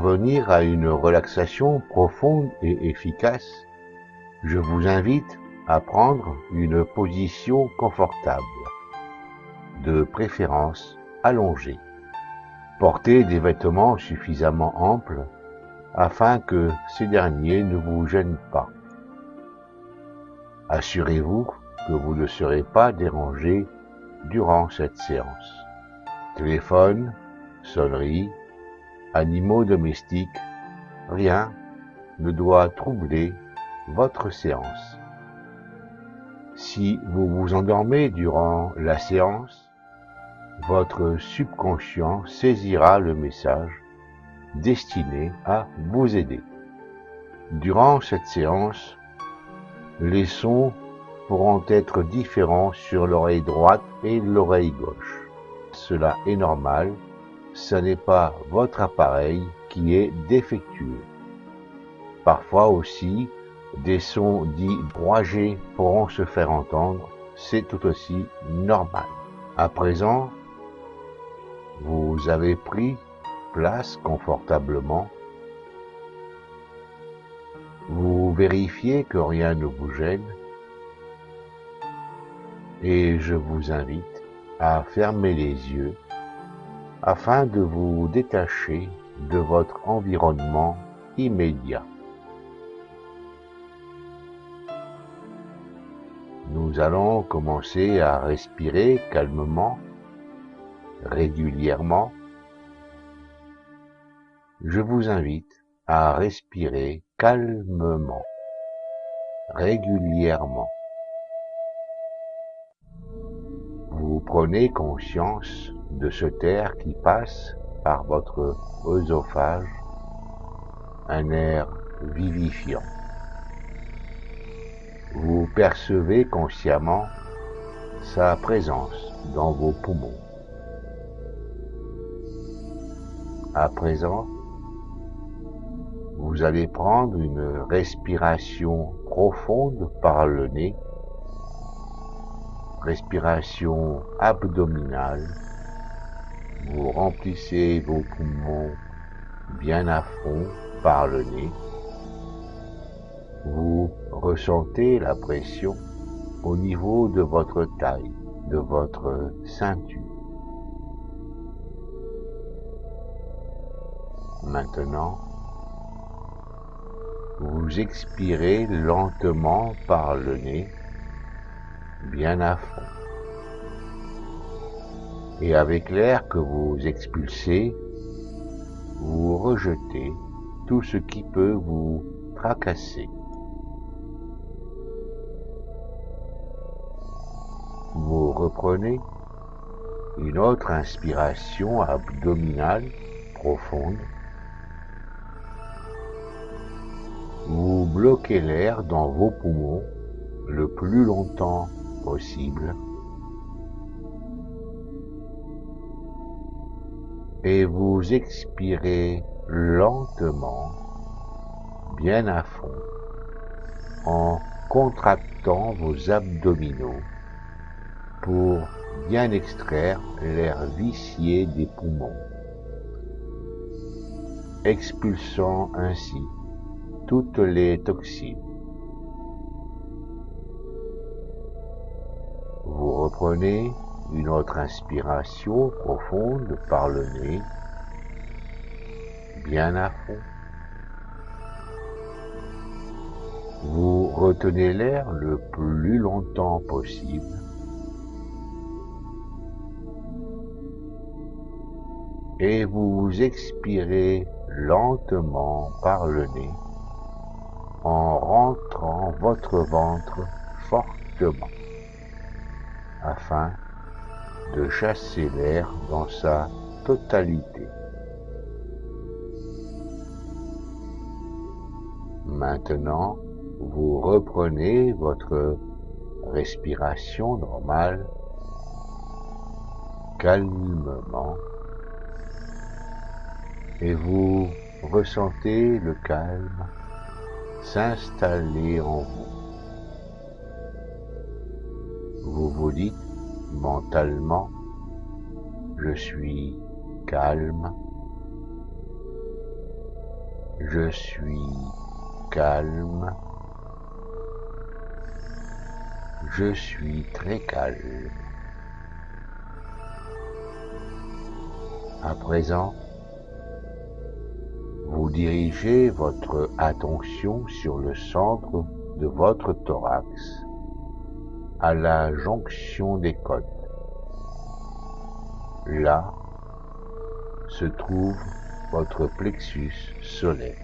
parvenir à une relaxation profonde et efficace, je vous invite à prendre une position confortable, de préférence allongée. Portez des vêtements suffisamment amples afin que ces derniers ne vous gênent pas. Assurez-vous que vous ne serez pas dérangé durant cette séance. Téléphone, sonnerie, animaux domestiques, rien ne doit troubler votre séance. Si vous vous endormez durant la séance, votre subconscient saisira le message destiné à vous aider. Durant cette séance, les sons pourront être différents sur l'oreille droite et l'oreille gauche. Cela est normal, ce n'est pas votre appareil qui est défectueux. Parfois aussi, des sons dits 3G pourront se faire entendre, c'est tout aussi normal. À présent, vous avez pris place confortablement. Vous vérifiez que rien ne vous gêne et je vous invite à fermer les yeux afin de vous détacher de votre environnement immédiat. Nous allons commencer à respirer calmement, régulièrement. Je vous invite à respirer calmement, régulièrement. Vous prenez conscience de cet air qui passe par votre œsophage, un air vivifiant. Vous percevez consciemment sa présence dans vos poumons. À présent, vous allez prendre une respiration profonde par le nez, respiration abdominale. Vous remplissez vos poumons bien à fond par le nez. Vous ressentez la pression au niveau de votre taille, de votre ceinture. Maintenant, vous expirez lentement par le nez, bien à fond. Et avec l'air que vous expulsez, vous rejetez tout ce qui peut vous tracasser. Vous reprenez une autre inspiration abdominale profonde. Vous bloquez l'air dans vos poumons le plus longtemps possible. Et vous expirez lentement, bien à fond, en contractant vos abdominaux pour bien extraire l'air vicié des poumons, expulsant ainsi toutes les toxines. Vous reprenez une autre inspiration profonde par le nez, bien à fond. Vous retenez l'air le plus longtemps possible. Et vous expirez lentement par le nez en rentrant votre ventre fortement afin de chasser l'air dans sa totalité. Maintenant, vous reprenez votre respiration normale, calmement, et vous ressentez le calme s'installer en vous. Vous vous dites mentalement, je suis calme, Je suis calme. Je suis très calme. À présent, vous dirigez votre attention sur le centre de votre thorax, à la jonction des côtes. Là se trouve votre plexus solaire.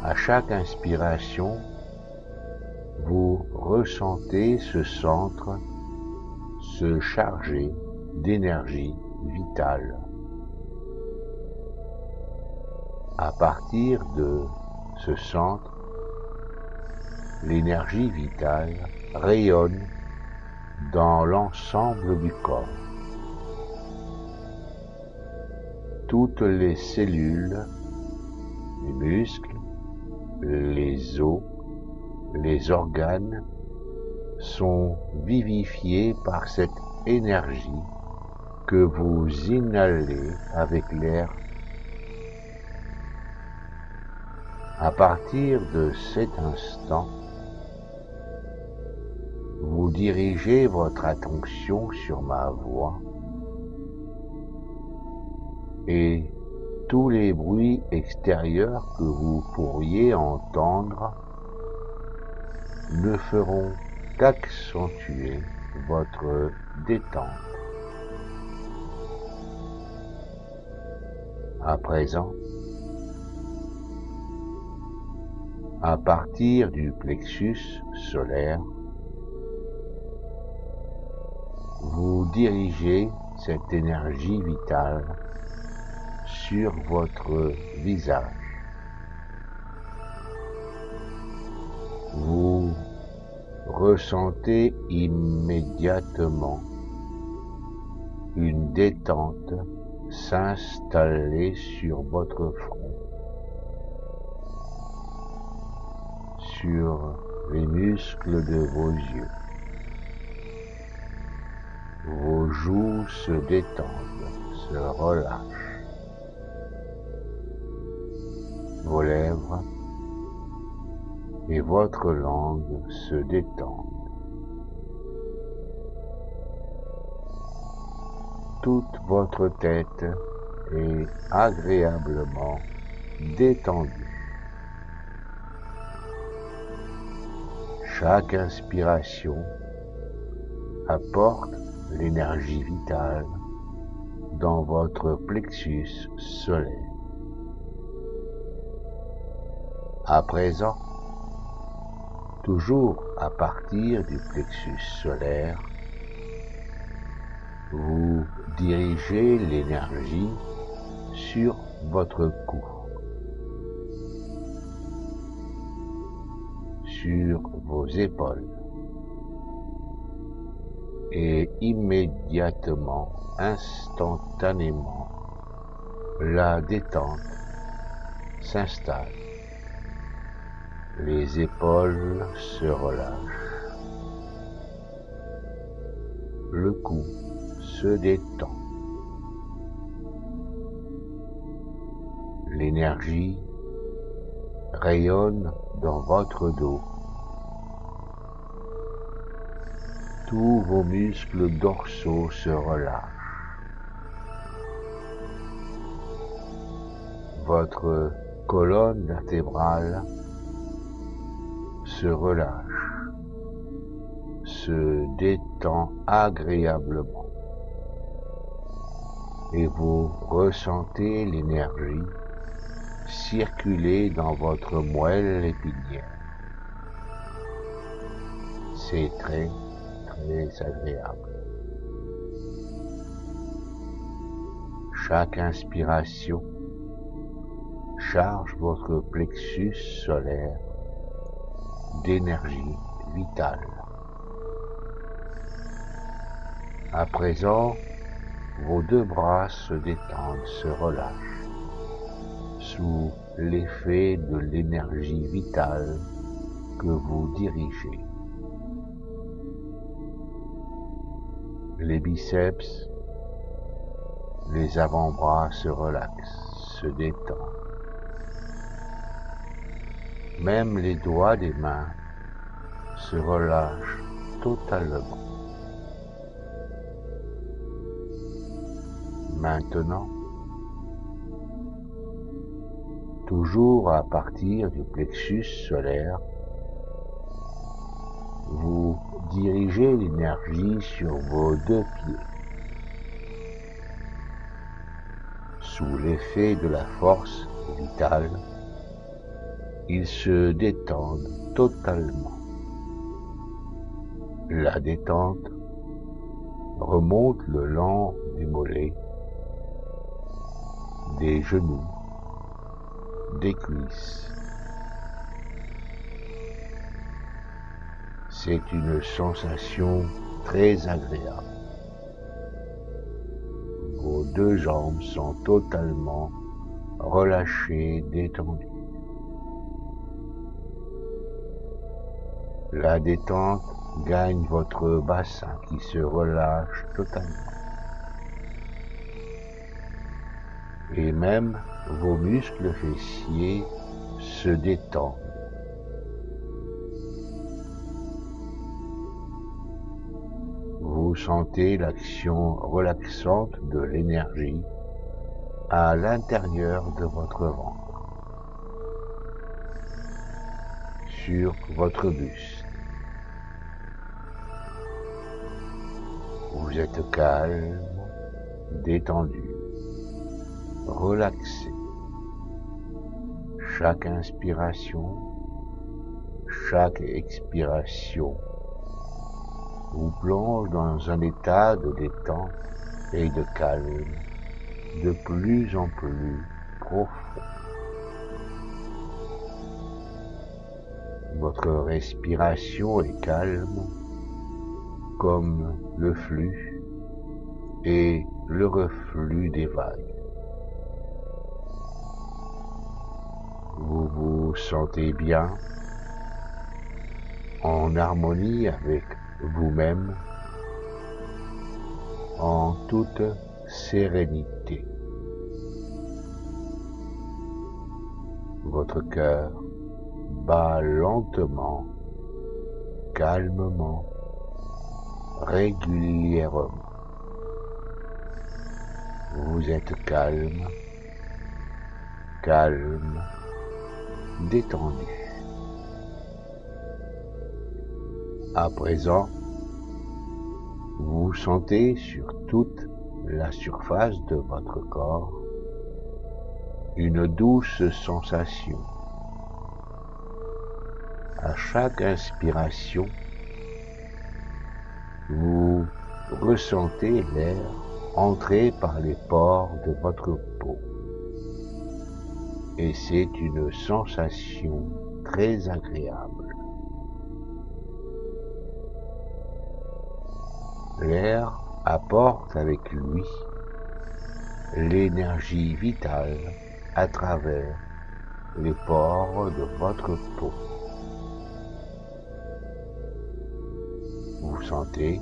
À chaque inspiration, vous ressentez ce centre se charger d'énergie vitale. À partir de ce centre, l'énergie vitale rayonne dans l'ensemble du corps. Toutes les cellules, les muscles, les os, les organes sont vivifiés par cette énergie que vous inhalez avec l'air. À partir de cet instant, vous dirigez votre attention sur ma voix et tous les bruits extérieurs que vous pourriez entendre ne feront qu'accentuer votre détente. À présent, à partir du plexus solaire, vous dirigez cette énergie vitale sur votre visage. Vous ressentez immédiatement une détente s'installer sur votre front, sur les muscles de vos yeux. Vos joues se détendent, se relâchent. Vos lèvres et votre langue se détendent. Toute votre tête est agréablement détendue. Chaque inspiration apporte l'énergie vitale dans votre plexus solaire. À présent, toujours à partir du plexus solaire, vous dirigez l'énergie sur votre cou, sur vos épaules, et immédiatement, instantanément, la détente s'installe. Les épaules se relâchent. Le cou se détend. L'énergie rayonne dans votre dos. Tous vos muscles dorsaux se relâchent. Votre colonne vertébrale se relâche, se détend agréablement et vous ressentez l'énergie circuler dans votre moelle épinière. C'est très agréable. Chaque inspiration charge votre plexus solaire d'énergie vitale. À présent, vos deux bras se détendent, se relâchent, sous l'effet de l'énergie vitale que vous dirigez. Les biceps, les avant-bras se relaxent, se détend. Même les doigts des mains se relâchent totalement. Maintenant, toujours à partir du plexus solaire, vous dirigez l'énergie sur vos 2 pieds. Sous l'effet de la force vitale, ils se détendent totalement. La détente remonte le long des mollets, des genoux, des cuisses. C'est une sensation très agréable. Vos 2 jambes sont totalement relâchées, détendues. La détente gagne votre bassin qui se relâche totalement. Et même vos muscles fessiers se détendent. Vous sentez l'action relaxante de l'énergie à l'intérieur de votre ventre, sur votre buste. Vous êtes calme, détendu, relaxé. Chaque inspiration, chaque expiration vous plonge dans un état de détente et de calme de plus en plus profond. Votre respiration est calme comme le flux et le reflux des vagues. Vous vous sentez bien, en harmonie avec vous-même, en toute sérénité. Votre cœur bat lentement, calmement, régulièrement. Vous êtes calme, détendu. À présent, vous sentez sur toute la surface de votre corps une douce sensation. À chaque inspiration, vous ressentez l'air entrer par les pores de votre peau. Et c'est une sensation très agréable. L'air apporte avec lui l'énergie vitale à travers les pores de votre peau. Vous sentez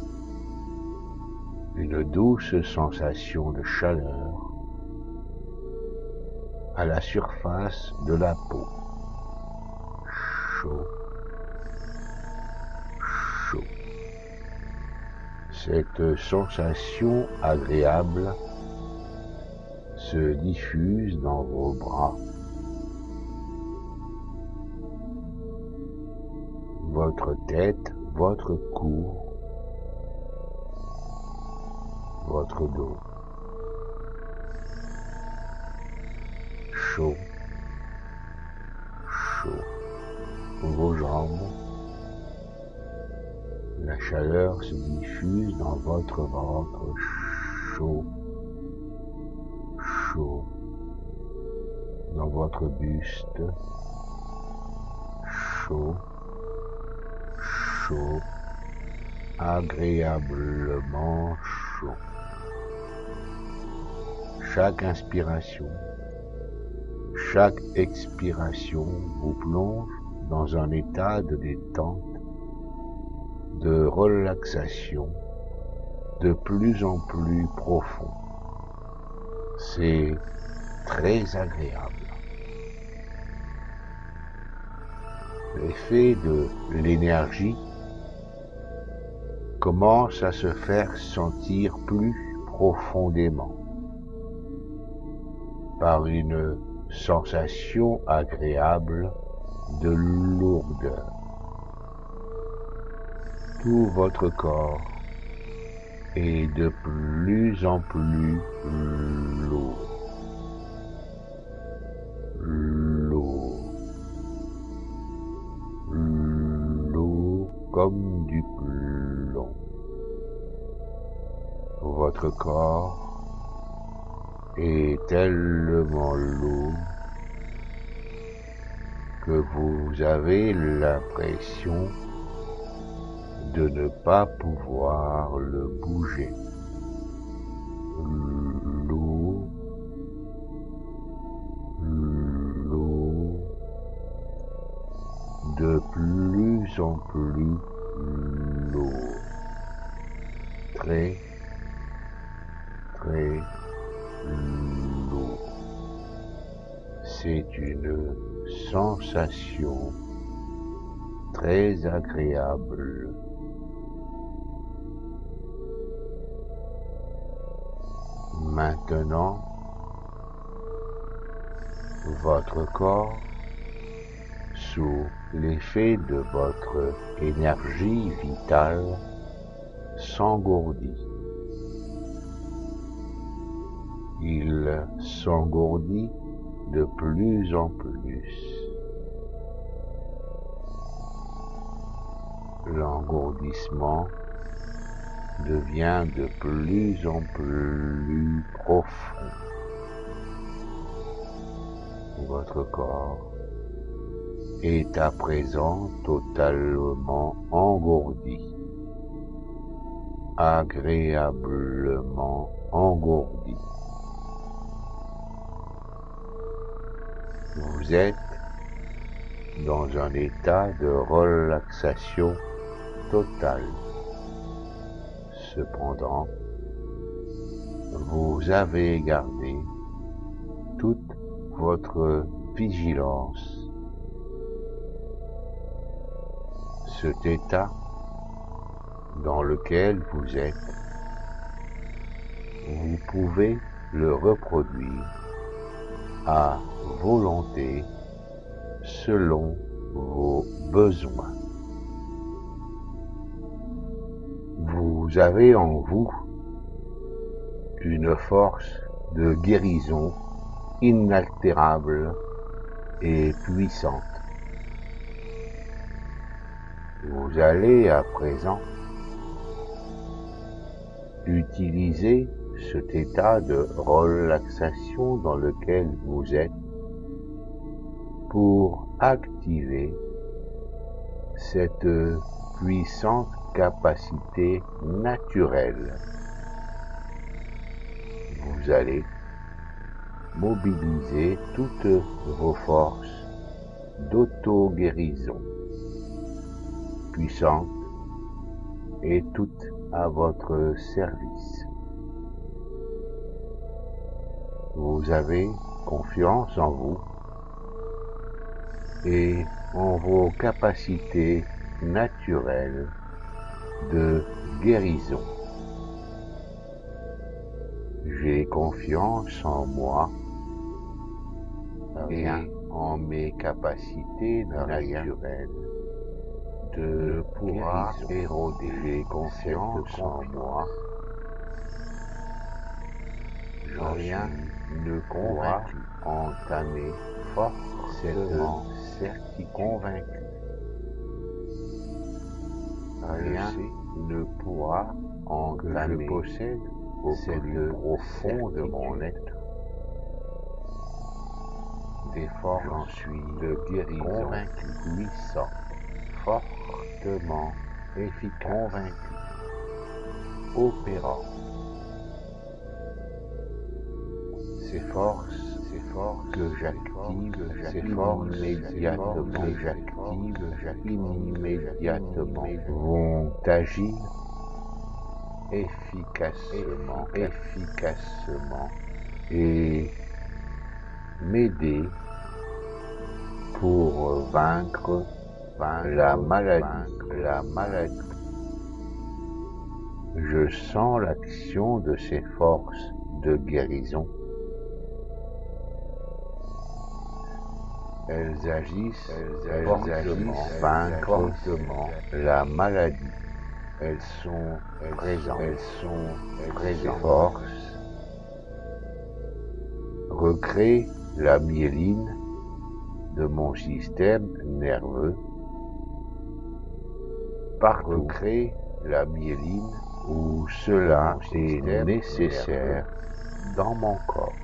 une douce sensation de chaleur à la surface de la peau. Chaud, chaud. Cette sensation agréable se diffuse dans vos bras. Votre tête, votre cou, votre dos. Chaud, chaud. Vos jambes. La chaleur se diffuse dans votre ventre. Chaud, chaud. Dans votre buste. Chaud, chaud. Agréablement chaud. Chaque inspiration, chaque expiration vous plonge dans un état de détente, de relaxation, de plus en plus profond. C'est très agréable. L'effet de l'énergie commence à se faire sentir plus profondément par une sensation agréable de lourdeur. Tout votre corps est de plus en plus lourd. Lourd comme du plomb. Votre corps est tellement lourd que vous avez l'impression de ne pas pouvoir le bouger. Lourd, de plus en plus lourd. Très lourd. C'est une sensation très agréable. Maintenant, votre corps, sous l'effet de votre énergie vitale, s'engourdit. Il s'engourdit de plus en plus. L'engourdissement devient de plus en plus profond. Votre corps est à présent totalement engourdi, agréablement engourdi. Vous êtes dans un état de relaxation totale. Cependant, vous avez gardé toute votre vigilance. Cet état dans lequel vous êtes, vous pouvez le reproduire à volonté selon vos besoins. Vous avez en vous une force de guérison inaltérable et puissante. Vous allez à présent utiliser cet état de relaxation dans lequel vous êtes pour activer cette puissante capacité naturelle. Vous allez mobiliser toutes vos forces d'auto-guérison puissantes et toutes à votre service. Vous avez confiance en vous et en vos capacités naturelles de guérison. J'ai confiance en moi et en mes capacités naturelles de pouvoir éroder. J'ai confiance en moi. Rien ne pourra entamer fortement cette convaincu. Rien ne pourra entamer au plus profond de mon être des forces de guérison puissantes, fortement efficaces, opérant. Ces forces que j'active, immédiatement, vont agir efficacement et m'aider pour vaincre la maladie. Je sens l'action de ces forces de guérison. Elles agissent fortement, vaincre la maladie. Elles sont présentes, force, recréer la myéline de mon système nerveux, recréer la myéline où cela est nécessaire dans mon corps.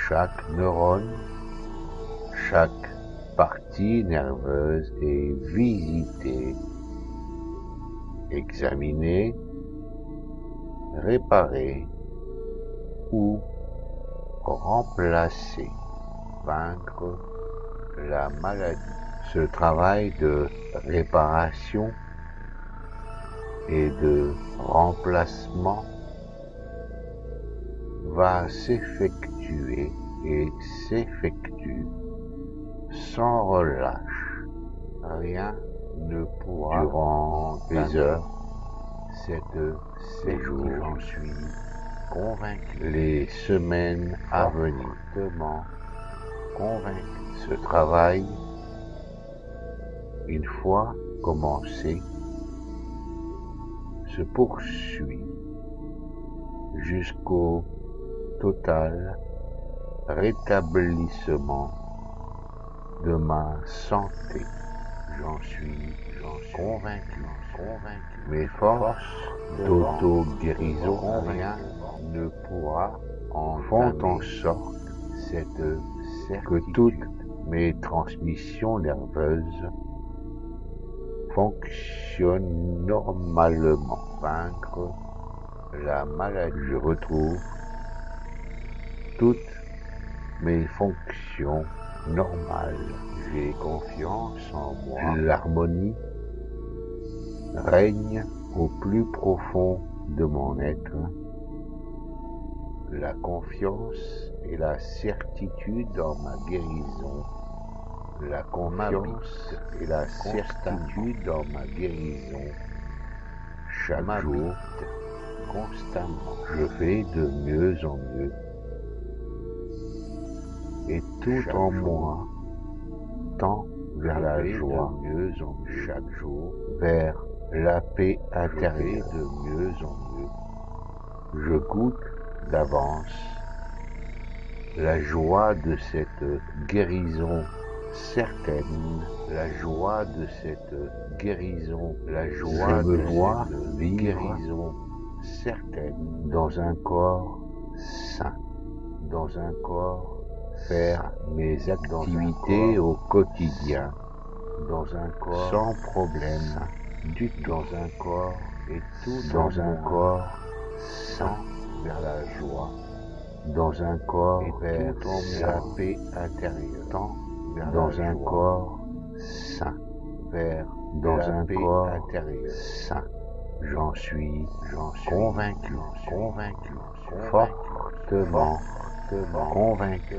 Chaque neurone, chaque partie nerveuse est visitée, examinée, réparée ou remplacée, vaincre la maladie. Ce travail de réparation et de remplacement va s'effectuer et s'effectue sans relâche. Rien ne pourra durant des heures, ces jours, j'en suis convaincu, les semaines à venir, convaincu. Ce travail, une fois commencé, se poursuit jusqu'au total rétablissement de ma santé. J'en suis convaincu. Mes forces d'auto-guérison, rien ne pourra font en sorte que toutes mes transmissions nerveuses fonctionnent normalement. Vaincre la maladie. Je retrouve toutes mes fonctions normales. J'ai confiance en moi. L'harmonie règne au plus profond de mon être. La confiance et la certitude dans ma guérison. La confiance et la certitude dans ma guérison. Chaque jour, constamment, je vais de mieux en mieux. Et tout en moi tend vers la joie, de mieux en mieux, chaque jour, vers la paix intérieure, de mieux en mieux. Je goûte d'avance la joie de cette guérison certaine, la joie de cette guérison, la joie de cette guérison certaine, dans un corps sain, dans un corps faire mes activités au quotidien, dans un corps sans problème du tout, dans un corps et tout dans un corps sain vers la joie, dans un corps vers la paix intérieure, dans un corps sain vers dans un corps intérieur sain. J'en suis convaincu, fortement convaincu.